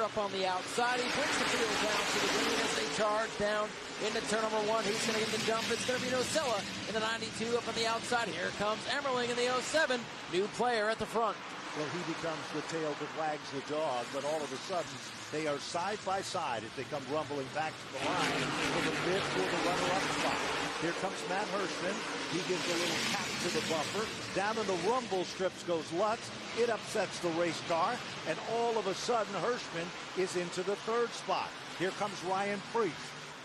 up on the outside. He brings the field down to the green as they charge down into turn number 1. He's going to get the jump. It's going to be Nocella in the 92 up on the outside. Here comes Emmerling in the 07. New player at the front. Well, he becomes the tail that wags the dog, but all of a sudden, they are side by side as they come rumbling back to the line for the mid for the runner-up spot. Here comes Matt Hirschman. He gives a little tap to the bumper. Down in the rumble strips goes Lutz. It upsets the race car, and all of a sudden, Hirschman is into the 3rd spot. Here comes Ryan Priest.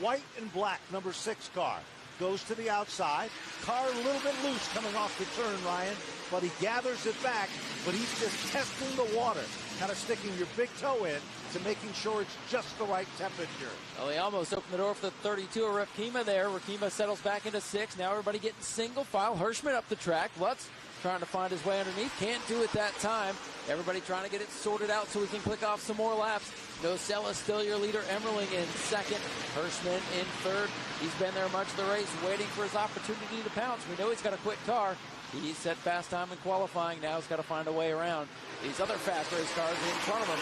White and black, number 6 car. Goes to the outside. Car a little bit loose coming off the turn, Ryan, but he gathers it back, but he's just testing the water, kind of sticking your big toe in to making sure it's just the right temperature. Well, he almost opened the door for the 32 of Rakima there. Rakima settles back into 6. Now everybody getting single file. Hirschman up the track. Lutz trying to find his way underneath. Can't do it that time. Everybody trying to get it sorted out so we can click off some more laps. Nocella still your leader. Emmerling in 2nd. Hirschman in 3rd. He's been there much of the race waiting for his opportunity to pounce. We know he's got a quick car. He set fast time in qualifying. Now he's got to find a way around these other fast race cars in front of him.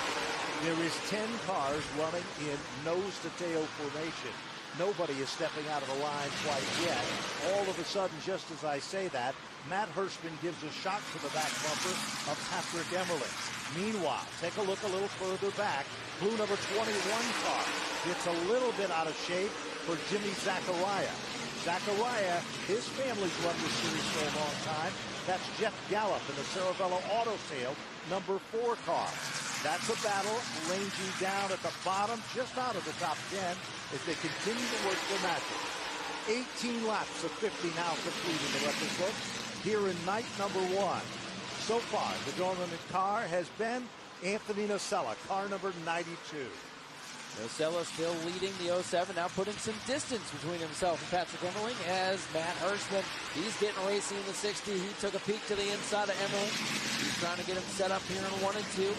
There is 10 cars running in nose-to-tail formation. Nobody is stepping out of the line quite yet. All of a sudden, just as I say that, Matt Hirschman gives a shot to the back bumper of Patrick Emmerling. Meanwhile, take a look a little further back. Blue number 21 car gets a little bit out of shape for Jimmy Zachariah. Zachariah, his family's run this series for a long time. That's Jeff Gallup in the Cerebello Auto Sale number 4 car. That's a battle ranging down at the bottom, just out of the top 10, as they continue to work the matches. 18 laps of 50 now complete in the record book here in night number 1. So far, the dominant car has been Anthony Nocella, car number 92. Nocella still leading the 07, now putting some distance between himself and Patrick Emmerling as Matt Hirschman, he's getting racy in the 60. He took a peek to the inside of Emmerling. He's trying to get him set up here in 1 and 2.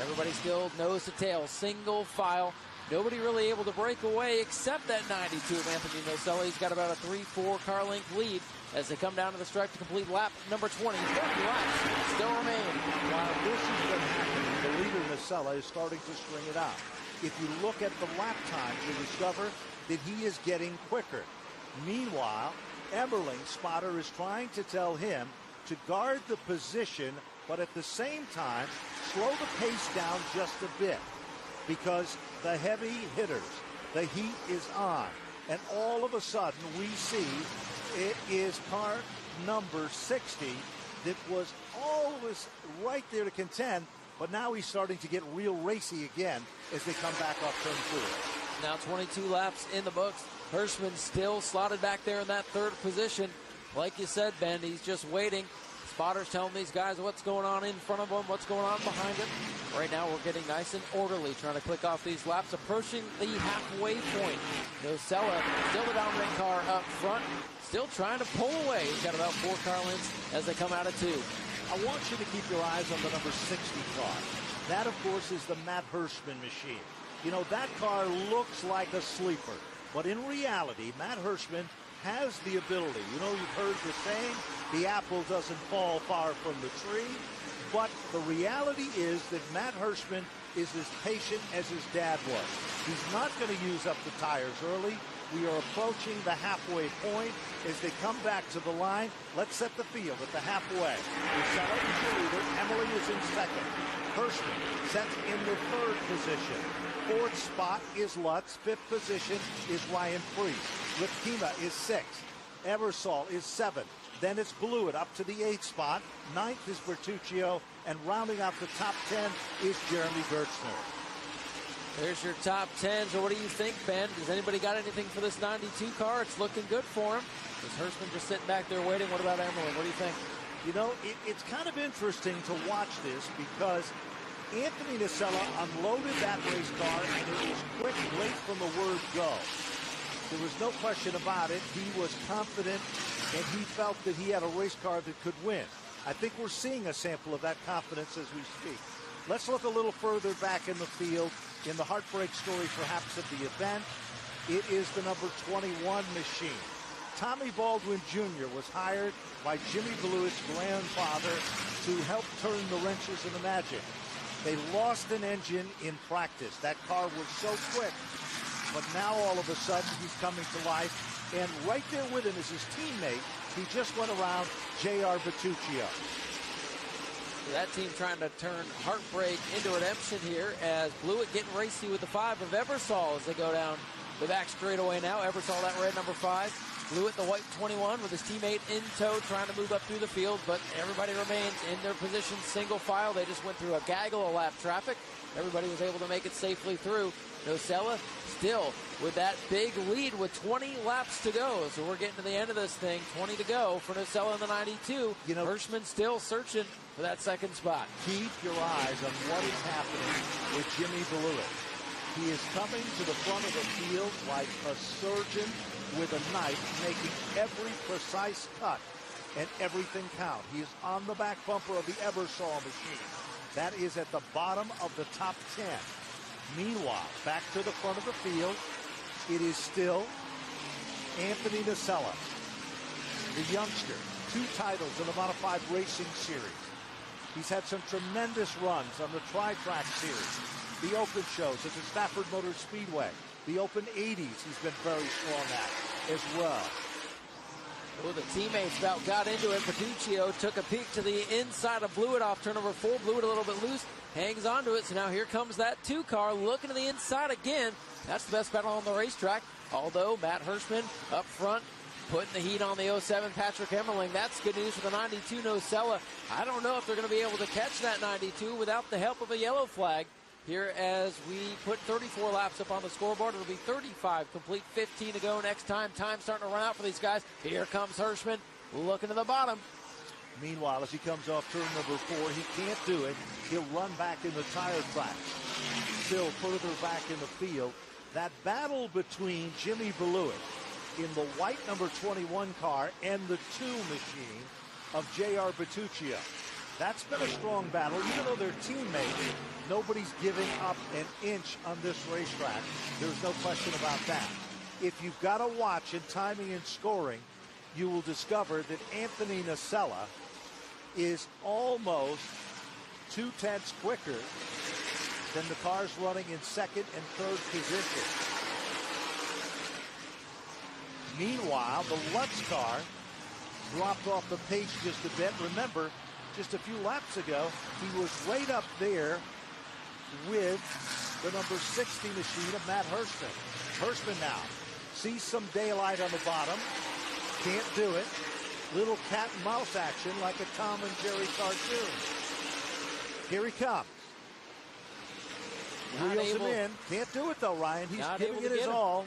Everybody still nose to tail, single file. Nobody really able to break away except that 92 of Anthony Nocella. He's got about a 3-4 car length lead as they come down to the stripe to complete lap number 20. 30 laps still remain. While this has been happening, the leader Nocella is starting to string it out. If you look at the lap time, you discover that he is getting quicker. Meanwhile, Emmerling's spotter is trying to tell him to guard the position, but at the same time, slow the pace down just a bit, because the heavy hitters, the heat is on. And all of a sudden, we see it is car number 60 that was always right there to contend, but now he's starting to get real racy again as they come back off turn 4. Now 22 laps in the books. Hirschman still slotted back there in that 3rd position. Like you said, Ben, he's just waiting. Spotters telling these guys what's going on in front of them, what's going on behind them. Right now we're getting nice and orderly, trying to click off these laps, approaching the halfway point. Nocella, still the dominant car up front, still trying to pull away. He's got about 4 car lengths as they come out of 2. I want you to keep your eyes on the number 60 car. That, of course, is the Matt Hirschman machine. You know, that car looks like a sleeper, but in reality, Matt Hirschman has the ability. You know, you've heard the saying, the apple doesn't fall far from the tree. But the reality is that Matt Hirschman is as patient as his dad was. He's not going to use up the tires early. We are approaching the halfway point as they come back to the line. Let's set the field at the halfway. Nocella is the leader. Emmerling is in 2nd. Hirschman sets in the 3rd position. 4th spot is Lutz. 5th position is Ryan Priest. Rakima is 6th. Eversole is 7th. Then it's Blewett up to the 8th spot. 9th is Bertuccio. And rounding out the top 10 is Jeremy Gertzner. There's your top 10. So what do you think, Ben? Has anybody got anything for this 92 car? It's looking good for him. Is Hirschman just sitting back there waiting? What about Emmerling? What do you think? You know, it's kind of interesting to watch this because Anthony Nocella unloaded that race car, and it was quick, late from the word go. There was no question about it. He was confident, and he felt that he had a race car that could win. I think we're seeing a sample of that confidence as we speak. Let's look a little further back in the field in the heartbreak story, perhaps, of the event. It is the number 21 machine. Tommy Baldwin Jr. was hired by Jimmy Blewett's grandfather to help turn the wrenches in the magic. They lost an engine in practice. That car was so quick, but now all of a sudden he's coming to life. And right there with him is his teammate. He just went around J.R. Bertuccio. That team trying to turn heartbreak into redemption here as Blewett getting racy with the 5 of Ebersol as they go down the back straightaway now. Ebersol, that red number 5. Blewett, the white 21, with his teammate in tow trying to move up through the field, but everybody remains in their position single file. They just went through a gaggle of lap traffic. Everybody was able to make it safely through. Nocella still with that big lead with 20 laps to go. So we're getting to the end of this thing. 20 to go for Nocella in the 92. You know, Hirschman still searching for that second spot. Keep your eyes on what is happening with Jimmy Blewett. He is coming to the front of the field like a surgeon with a knife, making every precise cut and everything count. He is on the back bumper of the Ebersol machine. That is at the bottom of the top 10. Meanwhile, back to the front of the field, it is still Anthony Nocella, the youngster. 2 titles in the Modify Racing Series. He's had some tremendous runs on the Tri-Track Series, the Open shows at the Stafford Motor Speedway, the Open 80s he's been very strong at as well. Oh, the teammates about got into it. Bertuccio took a peek to the inside of Blewett off turn number 4. Blewett a little bit loose, hangs onto it. So now here comes that 2 car looking to the inside again. That's the best battle on the racetrack. Although Matt Hirschman up front putting the heat on the 07 Patrick Emmerling. That's good news for the 92 Nocella. I don't know if they're going to be able to catch that 92 without the help of a yellow flag. Here as we put 34 laps up on the scoreboard. It'll be 35 complete, 15 to go next time. Time starting to run out for these guys. Here comes Hirschman looking to the bottom. Meanwhile, as he comes off turn number 4, he can't do it. He'll run back in the tire track. Still further back in the field. That battle between Jimmy Blewett in the white number 21 car and the 2 machine of J.R. Bertuccio. That's been a strong battle. Even though they're teammates, nobody's giving up an inch on this racetrack. There's no question about that. If you've got to watch in timing and scoring, you will discover that Anthony Nocella is almost 2/10 quicker than the cars running in second and third position. Meanwhile, the Lutz car dropped off the pace just a bit. Remember, just a few laps ago, he was right up there with the number 60 machine of Matt Hirschman. Hirschman now sees some daylight on the bottom. Can't do it. Little cat and mouse action like a Tom and Jerry cartoon. Here he comes. Reels him in. Can't do it though, Ryan. He's giving it his all.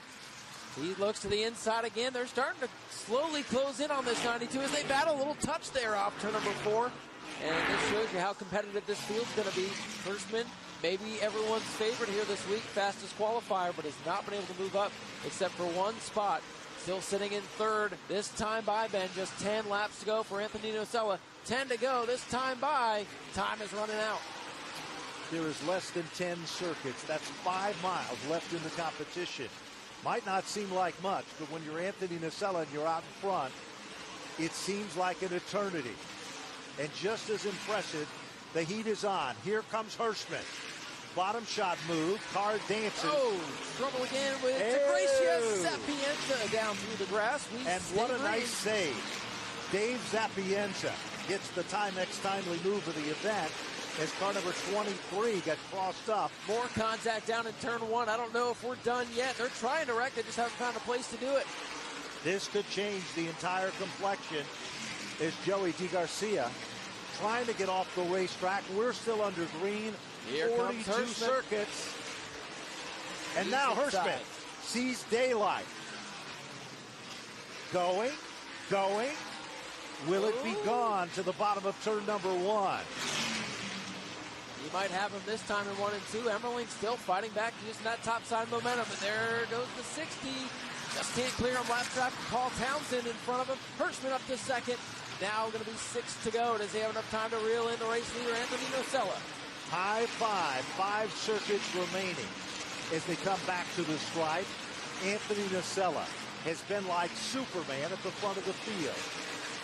He looks to the inside again. They're starting to slowly close in on this 92 as they battle. A little touch there off turn number 4. And this shows you how competitive this field's going to be. Hirschman, maybe everyone's favorite here this week, fastest qualifier, but has not been able to move up except for 1 spot. Still sitting in 3rd this time by Ben. Just 10 laps to go for Anthony Nocella. 10 to go this time by. Time is running out. There is less than 10 circuits. That's 5 miles left in the competition. Might not seem like much, but when you're Anthony Nocella and you're out in front, it seems like an eternity. And just as impressive, the heat is on. Here comes Hirschman. Bottom shot move, car dancing. Oh, trouble again with DeGracia Sapienza down through the grass. And what a nice save. Dave Sapienza gets the Timex timely move of the event as car number 23 got crossed up. More contact down in turn 1. I don't know if we're done yet. They're trying to wreck. They just haven't found a place to do it. This could change the entire complexion as Joey DeGarcia trying to get off the racetrack. We're still under green. Here 42 circuits. And now Hirschman sees daylight. Going. Will it be gone to the bottom of turn number 1? You might have him this time in 1 and 2. Emmerling still fighting back, using that top side momentum. And there goes the 60. Just can't clear him. Lap traffic. Paul Townsend in front of him. Hirschman up to 2nd. Now going to be 6 to go. Does he have enough time to reel in the race leader, Anthony Nocella? High 5 circuits remaining as they come back to the stripe. Anthony Nocella has been like Superman at the front of the field.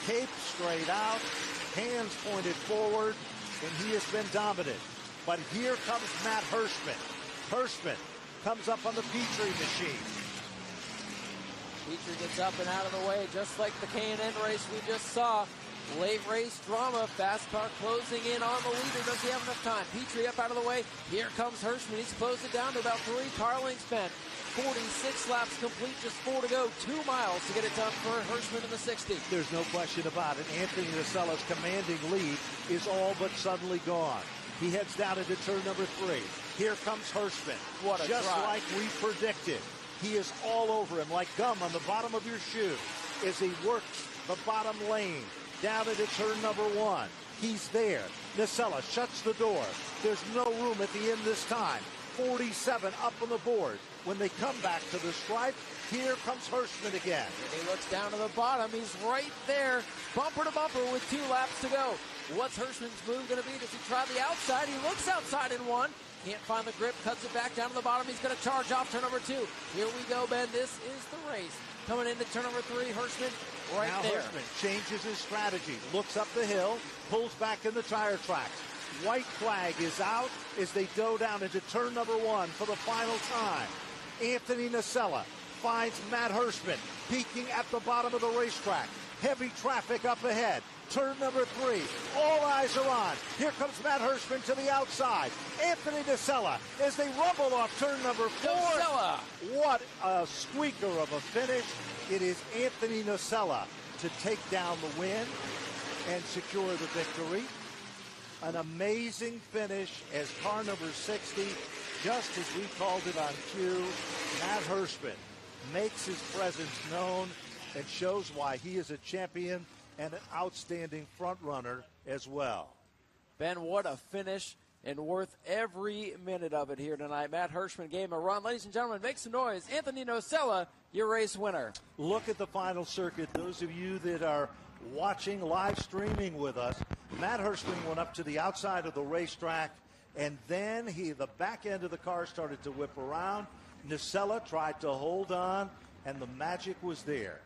Cape straight out, hands pointed forward, and he has been dominant. But here comes Matt Hirschman. Hirschman comes up on the Petrie machine. Petrie gets up and out of the way, just like the K&N race we just saw. Late race drama. Fast car closing in on the leader. Does he have enough time? Petrie up out of the way. Here comes Hirschman. He's closed it down to about 3 car lengths spent. 46 laps complete, just 4 to go. 2 miles to get it done for Hirschman in the 60. There's no question about it. Anthony Nasella's commanding lead is all but suddenly gone. He heads down into turn number 3. Here comes Hirschman. What a Just drive. like we predicted. He is all over him like gum on the bottom of your shoe as he works the bottom lane down into turn number 1. He's there. Nasella shuts the door. There's no room at the end this time. 47 up on the board. When they come back to the stripe, here comes Hirschman again. And he looks down to the bottom. He's right there, bumper to bumper with 2 laps to go. What's Hirschman's move going to be? Does he try the outside? He looks outside in 1. Can't find the grip, cuts it back down to the bottom. He's going to charge off turn number 2. Here we go, Ben. This is the race. Coming into turn number 3, Hirschman right now there. Hirschman changes his strategy, looks up the hill, pulls back in the tire tracks. White flag is out as they go down into turn number 1 for the final time. Anthony Nasella finds Matt Hirschman peeking at the bottom of the racetrack. Heavy traffic up ahead. Turn number 3. All eyes are on. Here comes Matt Hirschman to the outside. Anthony Nasella as they rumble off turn number 4. Nasella. What a squeaker of a finish. It is Anthony Nasella to take down the win and secure the victory. An amazing finish as car number 60, just as we called it on cue. Matt Hirschman makes his presence known and shows why he is a champion and an outstanding front runner as well. Ben, what a finish, and worth every minute of it here tonight. Matt Hirschman gave him a run. Ladies and gentlemen, make some noise. Anthony Nasella, your race winner. Look at the final circuit. Those of you that are watching live streaming with us, Matt Hirschman went up to the outside of the racetrack, and then the back end of the car started to whip around. Nasella tried to hold on, and the magic was there.